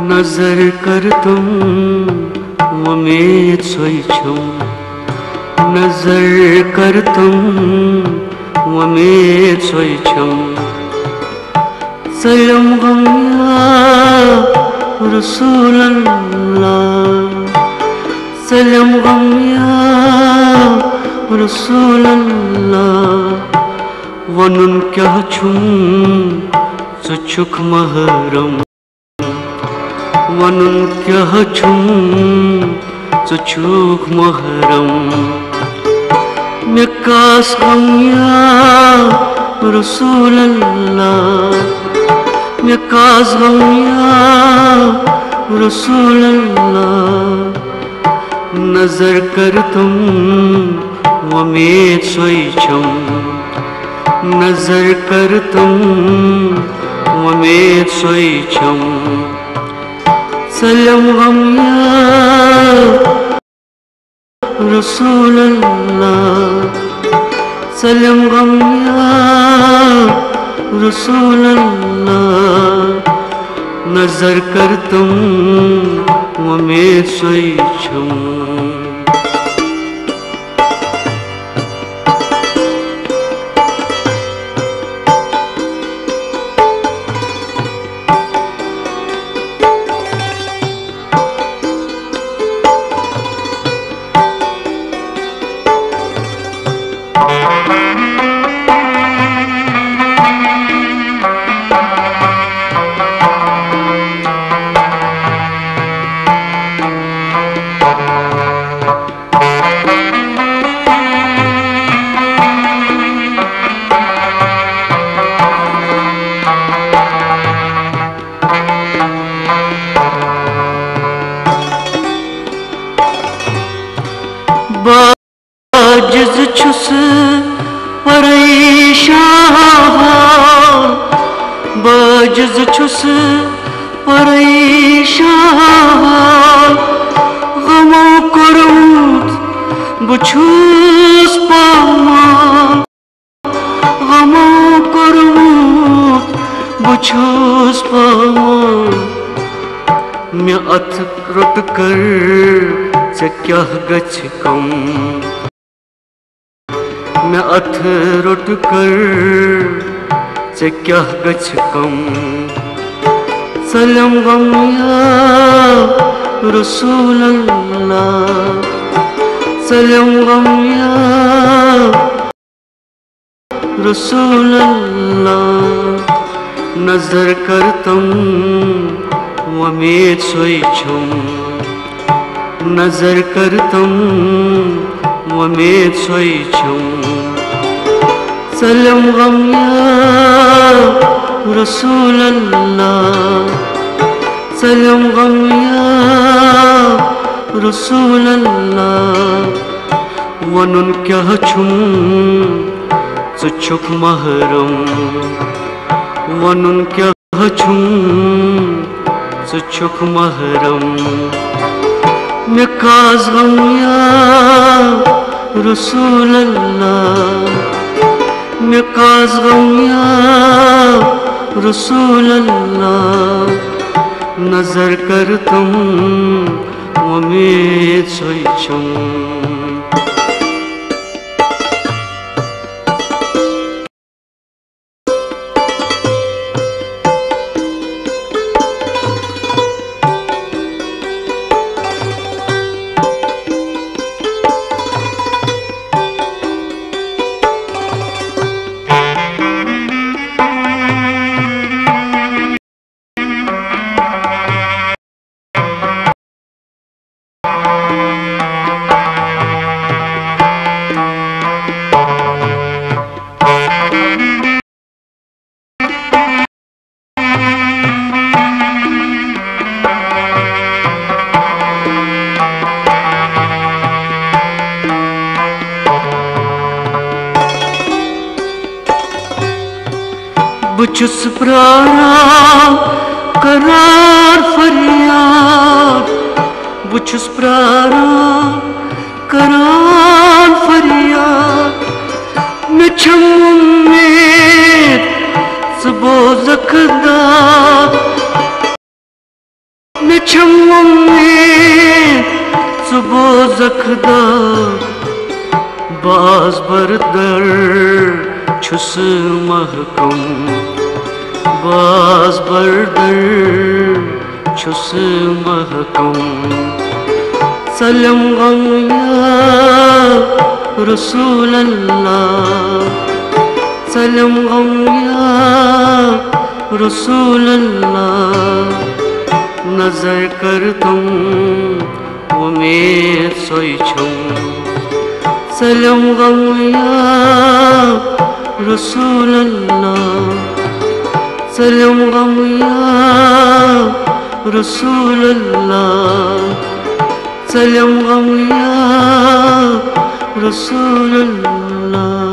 नजर कर तुम उम्मीद सोई छुम, नजर कर तुम उम्मीद सोई छुम। सलाम गम या रसूल अल्लाह, सलाम गम या रसूल अल्लाह। वनुन क्या छुम सुछुक महरम, वनुन क्या छुम सुछुक महरम। मिकास गम या रसूल अल्लाह, मिकास गम या रसूल अल्लाह। नजर कर तुम उम्मीद सोई छुम, नजर कर तुम उम्मीद सोई छुम। सलाम गम या रसूल अल्लाह, सलाम गम या रसूल अल्लाह। नजर कर तुम उम्मीद सोई छुम। बाजिज़ छुस परेशान, बाजिज़ छुस परेशान। गमो कुरुत बुछुस पामान, गमो कुरुत बुछुस पामान। मैं अथ रुट कर से क्या गछ कम, मैं अथ रुट कर से क्या गछ कम। सलाम गम या रसूल अल्लाह, सलाम गम या रसूल अल्लाह। नजर कर तुम उम्मीद सोई छुम, नजर कर तुम उम्मीद सोई छुम। सलाम गम या रसूल अल्लाह, सलाम गम या रसूल अल्लाह। वनुन क्या छुम सुछुक महरम, वनुन क्या छुम सुछुक महरम। मिकास गम या रसूल अल्लाह, मिकास गम या रसूल अल्लाह। नजर कर तुम उम्मीद सोई छुम। बुछुस प्रारा करार फरियाद, बुछुस प्रारा करार फरियाद। मैं छम उम्मीद सबो ज़खदा, बाज बरदर छुस महकम बाज बरदर छुस महकम सलम गम या रसूल अल्लाह सलम गम या रसूल अल्लाह नजर कर तुम वो मैं सोई छूं सलम गम या रसूल अल्लाह सलम गम या रसूल अल्लाह सलम गम या रसूल अल्लाह।